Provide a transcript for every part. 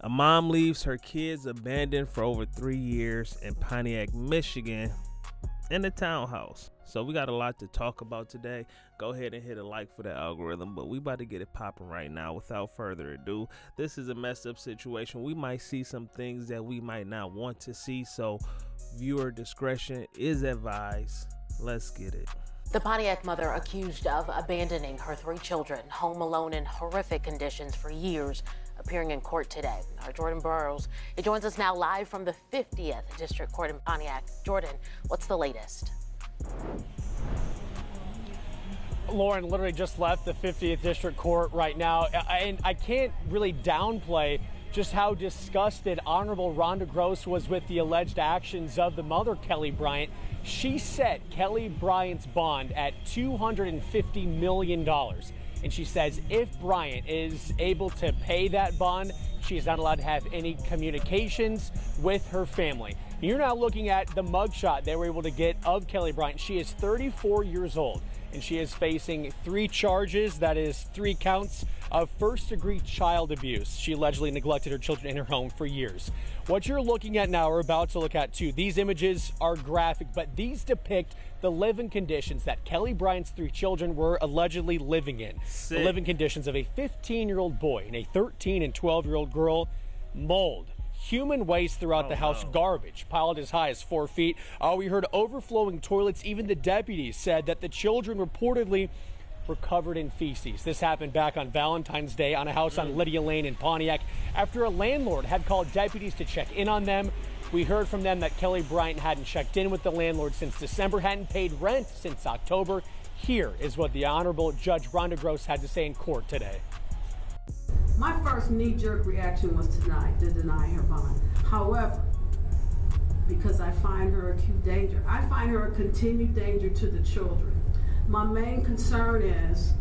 A mom leaves her kids abandoned for over 3 years in Pontiac, Michigan, in a townhouse. So we got a lot to talk about today. Go ahead and hit a like for the algorithm, but we about to get it popping right now. Without further ado, this is a messed up situation. We might see some things that we might not want to see, so viewer discretion is advised. Let's get it. The Pontiac mother accused of abandoning her 3 children home alone in horrific conditions for years, appearing in court today. Our Jordan Burrows, it joins us now live from the 50th District Court in Pontiac. Jordan, what's the latest? Lauren literally just left the 50th District Court right now, and I can't really downplay just how disgusted Honorable Rhonda Gross was with the alleged actions of the mother, Kelly Bryant. She set Kelly Bryant's bond at $250 million. And she says if Bryant is able to pay that bond, she is not allowed to have any communications with her family. You're now looking at the mugshot they were able to get of Kelly Bryant. She is 34 years old, and she is facing 3 charges. That is 3 counts of first-degree child abuse. She allegedly neglected her children in her home for years. What you're looking at now, or about to look at too, these images are graphic, but these depict the living conditions that Kelly Bryant's 3 children were allegedly living in. Sick. The living conditions of a 15-year-old boy and a 13 and 12-year-old girl. Mold, human waste throughout the house, garbage piled as high as 4 feet. We heard overflowing toilets. Even the deputies said that the children reportedly were covered in feces. This happened back on Valentine's Day on a house on Lydia Lane in Pontiac after a landlord had called deputies to check in on them. We heard from them that Kelly Bryant hadn't checked in with the landlord since December, hadn't paid rent since October. Here is what the Honorable Judge Rhonda Gross had to say in court today. My first knee-jerk reaction was to deny her bond. However, because I find her acute danger, I find her a continued danger to the children. My main concern is,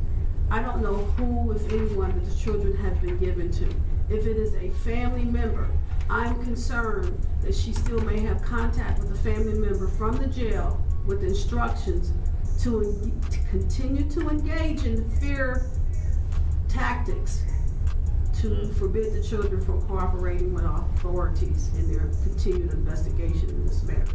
I don't know who, if anyone, that the children have been given to. If it is a family member, I'm concerned that she still may have contact with a family member from the jail with instructions to continue to engage in fear tactics to forbid the children from cooperating with authorities in their continued investigation in this matter.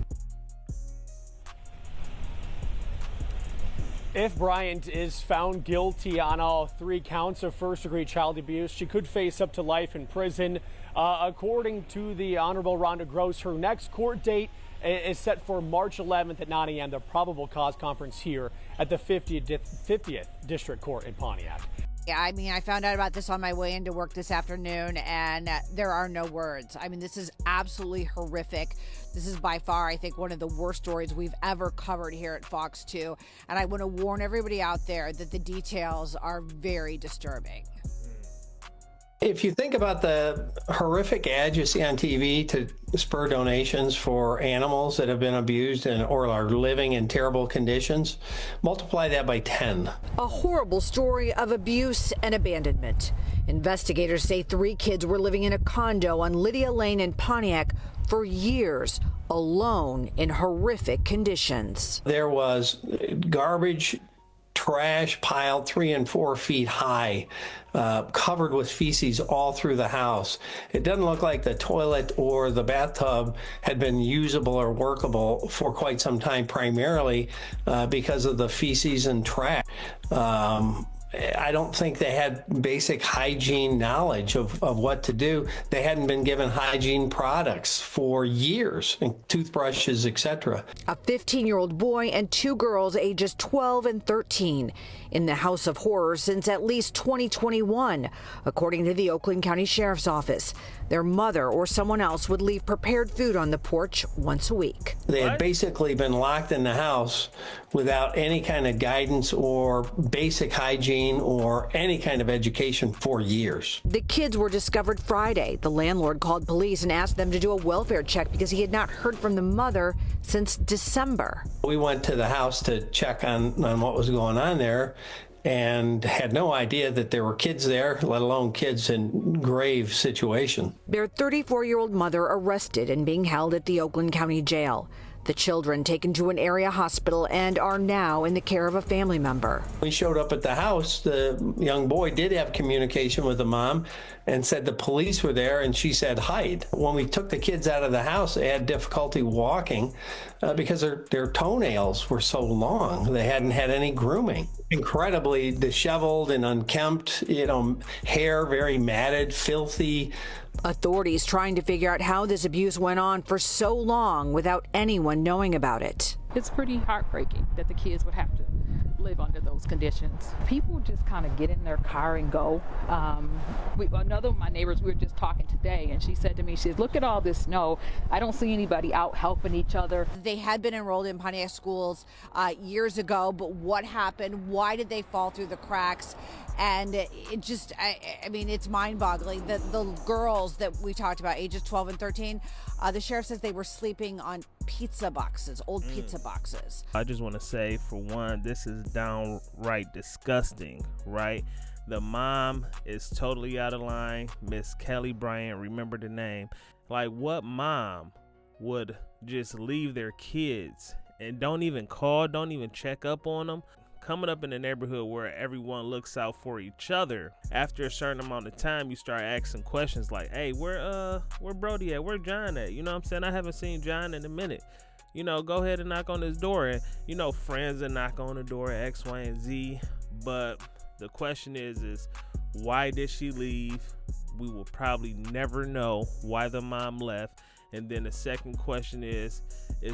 If Bryant is found guilty on all 3 counts of first-degree child abuse, she could face up to life in prison. According to the Honorable Rhonda Gross, her next court date is set for March 11th at 9 a.m., the probable cause conference here at the 50th District Court in Pontiac. Yeah, I mean, I found out about this on my way into work this afternoon, and there are no words. I mean, this is absolutely horrific. This is by far, I think, one of the worst stories we've ever covered here at Fox 2. And I want to warn everybody out there that the details are very disturbing. If you think about the horrific ads you see on TV to spur donations for animals that have been abused or are living in terrible conditions, multiply that by 10. A horrible story of abuse and abandonment. Investigators say 3 kids were living in a condo on Lydia Lane in Pontiac for years, alone in horrific conditions. There was garbage, trash piled 3 and 4 feet high, covered with feces all through the house. It doesn't look like the toilet or the bathtub had been usable or workable for quite some time, primarily because of the feces and trash. I don't think they had basic hygiene knowledge of what to do. They hadn't been given hygiene products for years, and toothbrushes, etc. A 15-year-old boy and 2 girls ages 12 and 13 in the House of Horrors since at least 2021, according to the Oakland County Sheriff's Office. Their mother or someone else would leave prepared food on the porch once a week. They had basically been locked in the house without any kind of guidance or basic hygiene or any kind of education for years. The kids were discovered Friday. The landlord called police and asked them to do a welfare check because he had not heard from the mother since December. We went to the house to check on what was going on there and had no idea that there were kids there, let alone kids in grave situation. Their 34-year-old mother arrested and being held at the Oakland County Jail. The children taken to an area hospital and are now in the care of a family member. We showed up at the house. The young boy did have communication with the mom and said the police were there, and she said hide. When we took the kids out of the house, they had difficulty walking because their toenails were so long. They hadn't had any grooming. Incredibly disheveled and unkempt, hair very matted, filthy. Authorities trying to figure out how this abuse went on for so long without anyone knowing about it. It's pretty heartbreaking that the kids would have to live under those conditions. People just kind of get in their car and go. Another of my neighbors, we were just talking today, and she said to me, she said, look at all this snow. I don't see anybody out helping each other. They had been enrolled in Pontiac schools years ago, but what happened? Why did they fall through the cracks? And it just, I mean, it's mind-boggling. The girls that we talked about, ages 12 and 13, the sheriff says they were sleeping on pizza boxes, old pizza boxes. I just want to say, for one, this is downright disgusting, right? The mom is totally out of line. Miss Kelly Bryant, remember the name. Like, what mom would just leave their kids and don't even call, don't even check up on them? Coming up in a neighborhood where everyone looks out for each other, after a certain amount of time, you start asking questions like, hey, where Brody at? Where John at? You know what I'm saying? I haven't seen John in a minute. Go ahead and knock on his door. And, friends that knock on the door, X, Y, and Z. But the question is why did she leave? We will probably never know why the mom left. And then the second question is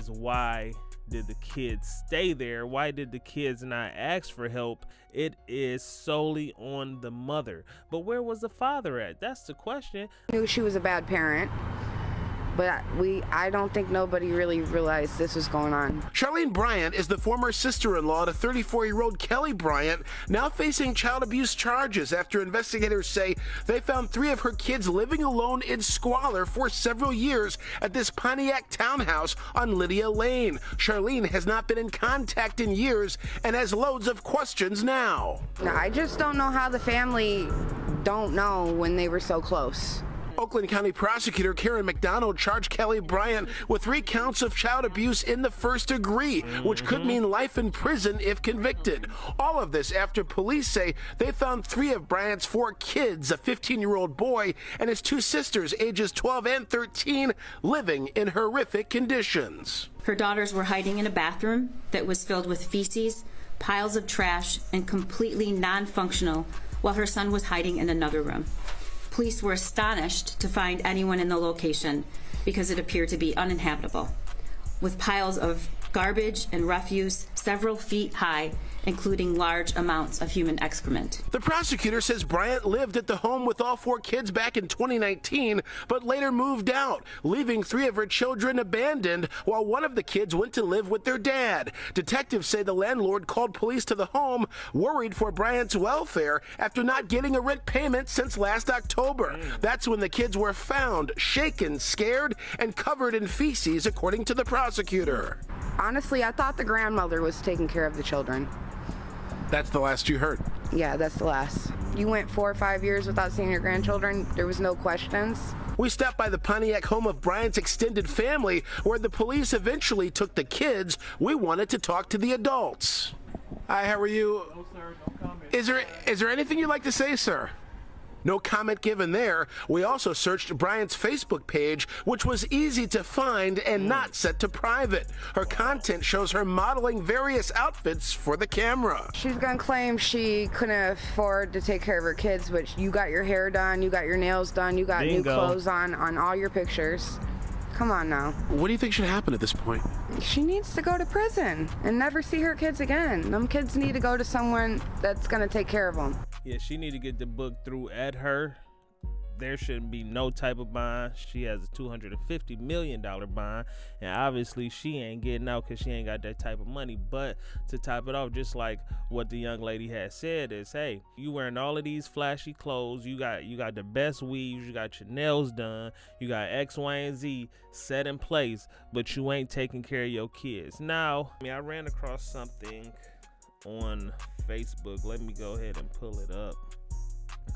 why did the kids stay there? Why did the kids not ask for help? It is solely on the mother. But where was the father at? That's the question. I knew she was a bad parent, but I don't think nobody really realized this was going on. Charlene Bryant is the former sister-in-law to 34-year-old Kelly Bryant, now facing child abuse charges after investigators say they found 3 of her kids living alone in squalor for several years at this Pontiac townhouse on Lydia Lane. Charlene has not been in contact in years and has loads of questions now. I just don't know how the family don't know when they were so close. Oakland County prosecutor Karen McDonald charged Kelly Bryant with 3 counts of child abuse in the first degree, which could mean life in prison if convicted. All of this after police say they found 3 of Bryant's 4 kids, a 15-year-old boy and his 2 sisters, ages 12 and 13, living in horrific conditions. Her daughters were hiding in a bathroom that was filled with feces, piles of trash, and completely non-functional, while her son was hiding in another room. Police were astonished to find anyone in the location because it appeared to be uninhabitable, with piles of garbage and refuse several feet high, including large amounts of human excrement. The prosecutor says Bryant lived at the home with all 4 kids back in 2019, but later moved out, leaving 3 of her children abandoned while one of the kids went to live with their dad. Detectives say the landlord called police to the home, worried for Bryant's welfare after not getting a rent payment since last October. That's when the kids were found, shaken, scared, and covered in feces, according to the prosecutor. Honestly, I thought the grandmother was taking care of the children. That's the last you heard? Yeah, that's the last. You went 4 or 5 years without seeing your grandchildren. There was no questions. We stopped by the Pontiac home of Bryant's extended family, where the police eventually took the kids. We wanted to talk to the adults. Hi, how are you? No, sir, no comment. Is there anything you'd like to say, sir? No comment given there. We also searched Bryant's Facebook page, which was easy to find and not set to private. Her content shows her modeling various outfits for the camera. She's gonna claim she couldn't afford to take care of her kids, but you got your hair done, you got your nails done, you got Bingo. new clothes on all your pictures. Come on now. What do you think should happen at this point? She needs to go to prison and never see her kids again. Them kids need to go to someone that's gonna take care of them. Yeah, she need to get the book through at her. There shouldn't be no type of bond. She has a $250 million bond, and obviously she ain't getting out because she ain't got that type of money. But to top it off, just like what the young lady had said, is, hey, you wearing all of these flashy clothes, you got the best weaves, you got your nails done, you got X, Y, and Z set in place, but you ain't taking care of your kids. Now, I ran across something on Facebook. Let me go ahead and pull it up.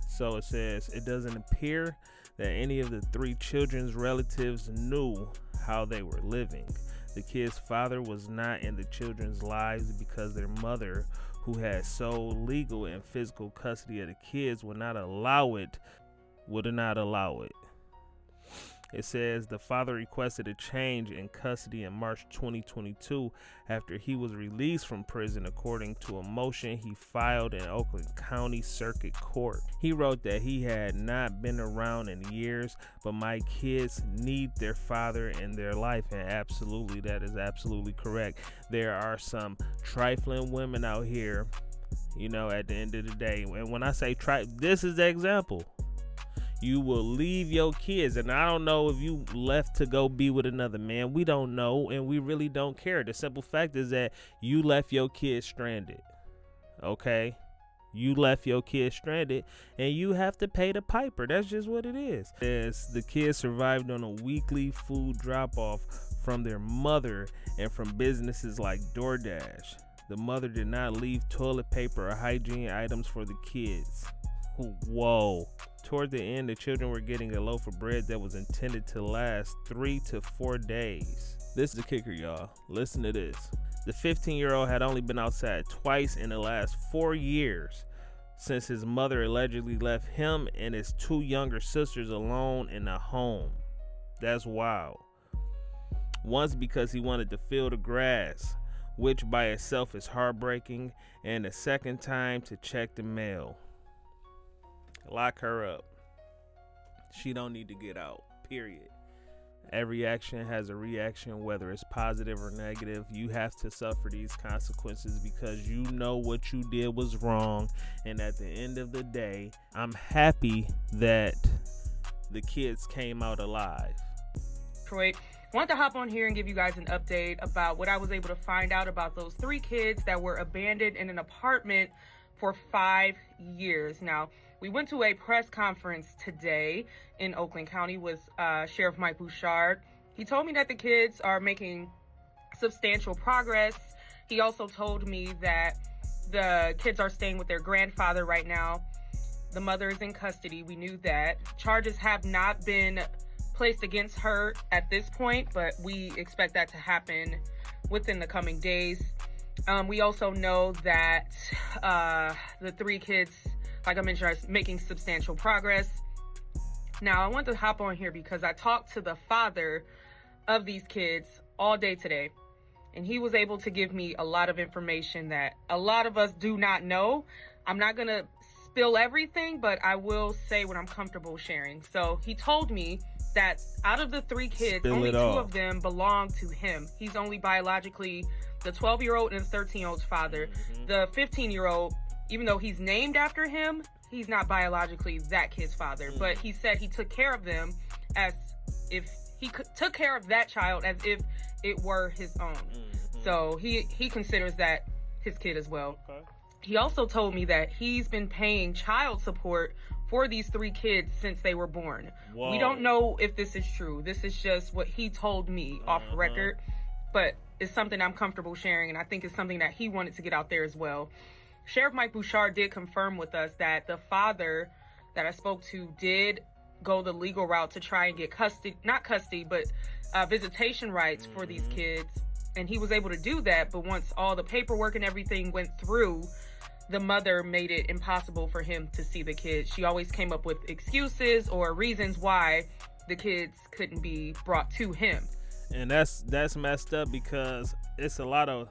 So it says, it doesn't appear that any of the 3 children's relatives knew how they were living. The kid's father was not in the children's lives because their mother, who had sole legal and physical custody of the kids, would not allow it. It says the father requested a change in custody in March 2022 after he was released from prison, according to a motion he filed in Oakland County Circuit Court. He wrote that he had not been around in years, but my kids need their father in their life, and absolutely, that is absolutely correct. There are some trifling women out here, you know, at the end of the day, and when I say this is the example. You will leave your kids, and I don't know if you left to go be with another man. We don't know, and we really don't care. The simple fact is that you left your kids stranded. Okay? You left your kids stranded, and you have to pay the piper. That's just what it is. As the kids survived on a weekly food drop-off from their mother and from businesses like DoorDash. The mother did not leave toilet paper or hygiene items for the kids. Whoa. Toward the end, the children were getting a loaf of bread that was intended to last 3 to 4 days. This is the kicker, y'all. Listen to this. The 15-year-old had only been outside twice in the last 4 years since his mother allegedly left him and his 2 younger sisters alone in the home. That's wild. Once because he wanted to feel the grass, which by itself is heartbreaking, and the second time to check the mail. Lock her up. She don't need to get out, period. Every action has a reaction, whether it's positive or negative. You have to suffer these consequences because you know what you did was wrong. And at the end of the day, I'm happy that the kids came out alive. Detroit, I wanted to hop on here and give you guys an update about what I was able to find out about those 3 kids that were abandoned in an apartment for 5 years. Now, we went to a press conference today in Oakland County with Sheriff Mike Bouchard. He told me that the kids are making substantial progress. He also told me that the kids are staying with their grandfather right now. The mother is in custody. We knew that. Charges have not been placed against her at this point, but we expect that to happen within the coming days. We also know that the 3 kids, like I mentioned, are making substantial progress. Now, I want to hop on here because I talked to the father of these kids all day today, and he was able to give me a lot of information that a lot of us do not know. I'm not going to spill everything, but I will say what I'm comfortable sharing. So he told me that out of the 3 kids, only 2 of them belong to him. He's only biologically the 12-year-old and the 13-year-old's father. The 15-year-old, even though he's named after him, he's not biologically that kid's father. But he said he took care of them as if he took care of that child as if it were his own. So he considers that his kid as well. He also told me that he's been paying child support for these 3 kids since they were born. Whoa. We don't know if this is true. This is just what he told me off record, but it's something I'm comfortable sharing, and I think it's something that he wanted to get out there as well. Sheriff Mike Bouchard did confirm with us that the father that I spoke to did go the legal route to try and get visitation rights for these kids. And he was able to do that, but once all the paperwork and everything went through, the mother made it impossible for him to see the kids. She always came up with excuses or reasons why the kids couldn't be brought to him. And that's messed up because it's a lot of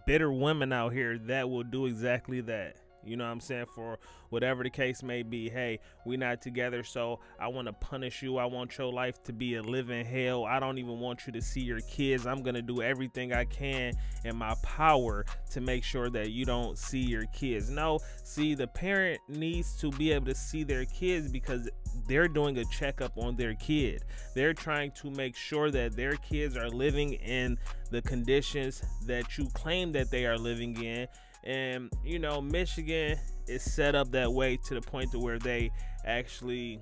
bitter women out here that will do exactly that. You know what I'm saying? For whatever the case may be. Hey, we're not together, so I want to punish you. I want your life to be a living hell. I don't even want you to see your kids. I'm going to do everything I can in my power to make sure that you don't see your kids. No, see, the parent needs to be able to see their kids because they're doing a checkup on their kid. They're trying to make sure that their kids are living in the conditions that you claim that they are living in. And, you know, Michigan is set up that way to the point to where they actually,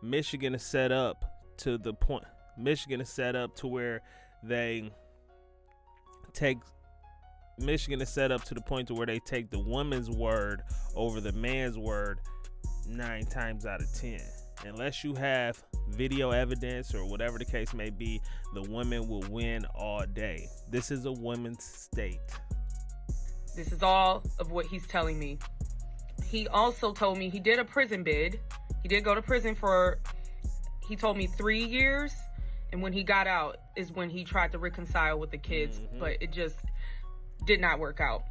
Michigan is set up to where they take the woman's word over the man's word 9 times out of 10. unless you have video evidence or whatever the case may be, the women will win all day. This is a women's state. This is all of what he's telling me. He also told me he did a prison bid. He did go to prison for, he told me 3 years. And when he got out is when he tried to reconcile with the kids, but it just did not work out.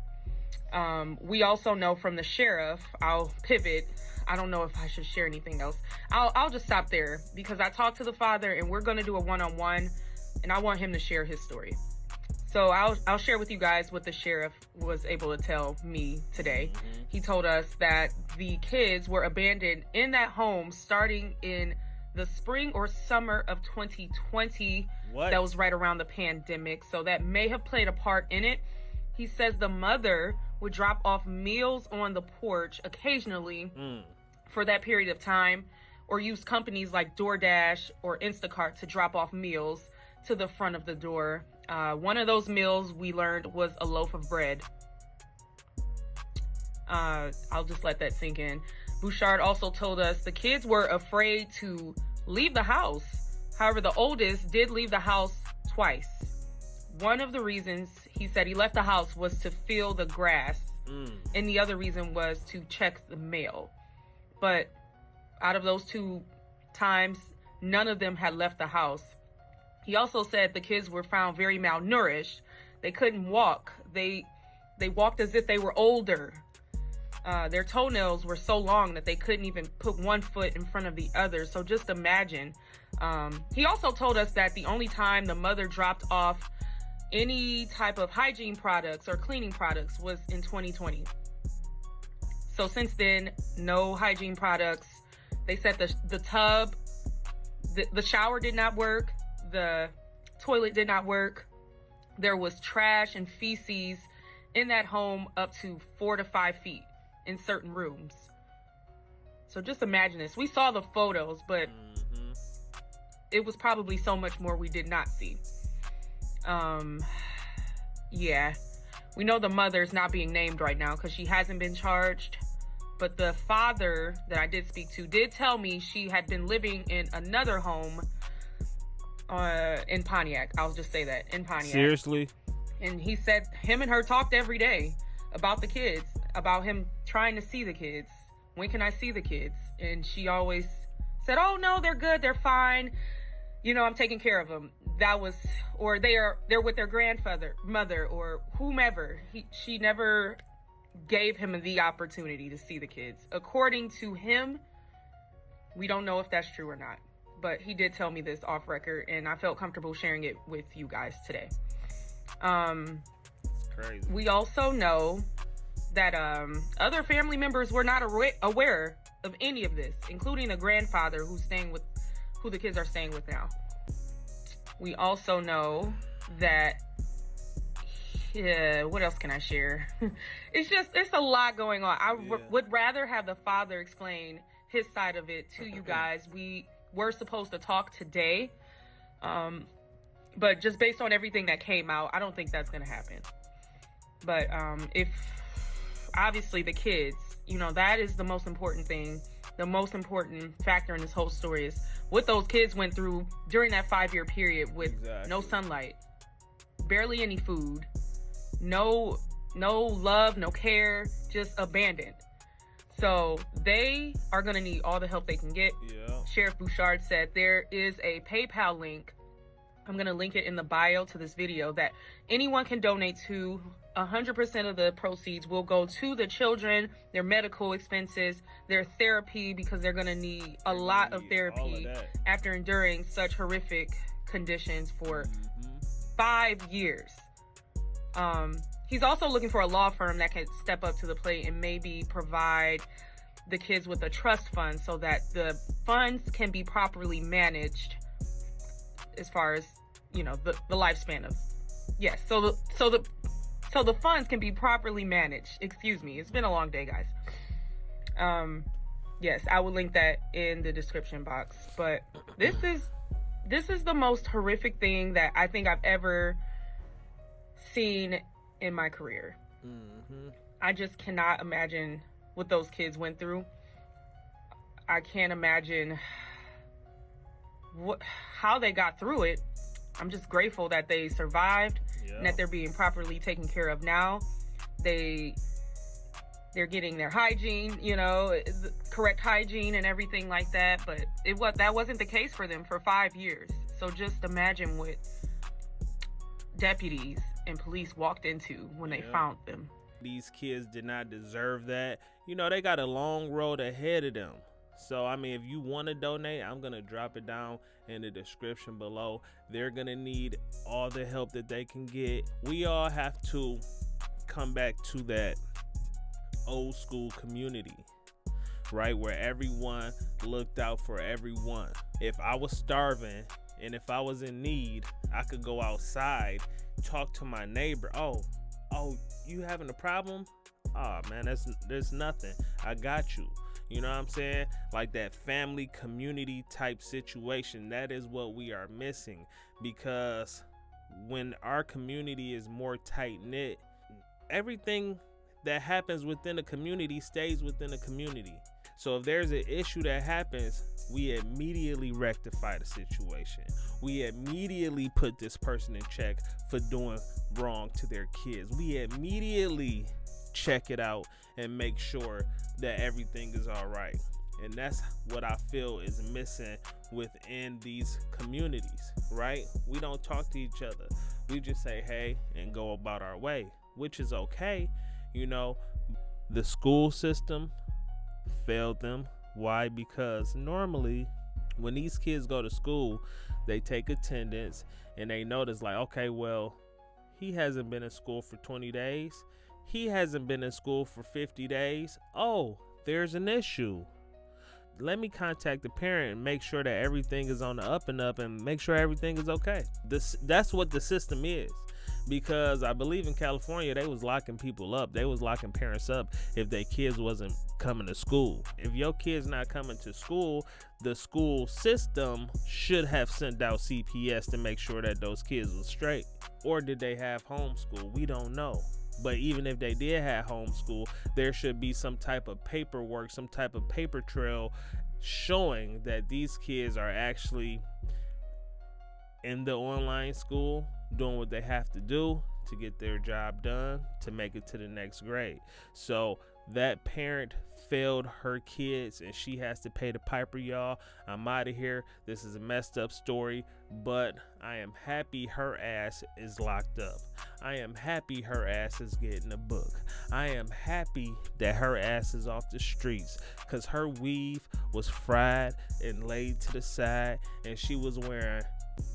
We also know from the sheriff, I'll pivot. I don't know if I should share anything else. I'll just stop there because I talked to the father and we're going to do a one-on-one and I want him to share his story. So I'll share with you guys what the sheriff was able to tell me today. He told us that the kids were abandoned in that home starting in the spring or summer of 2020. What? That was right around the pandemic. So that may have played a part in it. He says the mother would drop off meals on the porch occasionally for that period of time, or use companies like DoorDash or Instacart to drop off meals to the front of the door. One of those meals we learned was a loaf of bread. I'll just let that sink in. Bouchard also told us the kids were afraid to leave the house. However, the oldest did leave the house twice. One of the reasons he said he left the house was to feel the grass, and the other reason was to check the mail. But out of those 2 times, none of them had left the house. He also said the kids were found very malnourished. They couldn't walk. They walked as if they were older. Their toenails were so long that they couldn't even put one foot in front of the other. So just imagine. He also told us that the only time the mother dropped off any type of hygiene products or cleaning products was in 2020. So since then, no hygiene products. They said the tub, the shower did not work. The toilet did not work. There was trash and feces in that home up to 4 to 5 feet in certain rooms. So just imagine this. We saw the photos, but it was probably so much more we did not see. Yeah, we know the mother's not being named right now because she hasn't been charged, but the father that I did speak to did tell me she had been living in another home in Pontiac. I'll just say that, in Pontiac. Seriously? And he said him and her talked every day about the kids, about him trying to see the kids. When can I see the kids? And she always said, oh no, they're good, they're fine. You know, I'm taking care of them. That was, or they're with their mother, or whomever. She never gave him the opportunity to see the kids. According to him, we don't know if that's true or not, but he did tell me this off record, and I felt comfortable sharing it with you guys today. It's crazy. We also know that other family members were not aware of any of this, including the grandfather who the kids are staying with now. We also know that, what else can I share? It's a lot going on. I would rather have the father explain his side of it to you guys. We were supposed to talk today, but just based on everything that came out, I don't think that's going to happen. But if, obviously the kids, that is the most important thing. The most important factor in this whole story is what those kids went through during that 5-year period with no sunlight, barely any food, no love, no care, just abandoned. So they are going to need all the help they can get. Yeah. Sheriff Bouchard said there is a PayPal link. I'm going to link it in the bio to this video that anyone can donate to. 100% of the proceeds will go to the children, their medical expenses, their therapy, because they're going to need a lot of therapy after enduring such horrific conditions for 5 years. He's also looking for a law firm that can step up to the plate and maybe provide the kids with a trust fund so that the funds can be properly managed as far as, the lifespan of, yes. So the funds can be properly managed. Excuse me. It's been a long day, guys. Yes, I will link that in the description box. But this is the most horrific thing that I think I've ever seen in my career. I just cannot imagine what those kids went through. I can't imagine how they got through it. I'm just grateful that they survived and that they're being properly taken care of now. They're getting their hygiene, the correct hygiene and everything like that. But that wasn't the case for them for 5 years. So just imagine what deputies and police walked into when they found them. These kids did not deserve that. They got a long road ahead of them. So, if you want to donate, I'm going to drop it down in the description below. They're going to need all the help that they can get. We all have to come back to that old school community, right? Where everyone looked out for everyone. If I was starving and if I was in need, I could go outside, talk to my neighbor. Oh, you having a problem? Oh man, there's nothing. I got you. You know what I'm saying? Like that family community type situation. That is what we are missing, because when our community is more tight knit, everything that happens within the community stays within the community. So if there's an issue that happens, we immediately rectify the situation. We immediately put this person in check for doing wrong to their kids. We immediately check it out and make sure that everything is all right. And that's what I feel is missing within these communities, right? We don't talk to each other. We just say hey and go about our way, which is okay. The school system failed them. Why? Because normally when these kids go to school, they take attendance and they notice like, okay, well, he hasn't been in school for 20 days. He hasn't been in school for 50 days. Oh, there's an issue. Let me contact the parent and make sure that everything is on the up and up and make sure everything is okay. That's what the system is. Because I believe in California, they was locking people up. They was locking parents up if their kids wasn't coming to school. If your kid's not coming to school, the school system should have sent out CPS to make sure that those kids was straight. Or did they have homeschool? We don't know. But even if they did have homeschool, there should be some type of paperwork, some type of paper trail showing that these kids are actually in the online school doing what they have to do to get their job done to make it to the next grade. So that parent failed her kids and she has to pay the piper, y'all. I'm out of here. This is a messed up story, but I am happy her ass is locked up. I am happy her ass is getting a book. I am happy that her ass is off the streets, because her weave was fried and laid to the side and she was wearing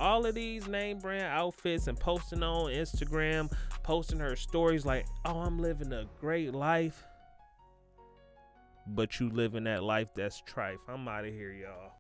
all of these name brand outfits and posting on Instagram, posting her stories like, oh, I'm living a great life. But you living that life that's trife. I'm out of here, y'all.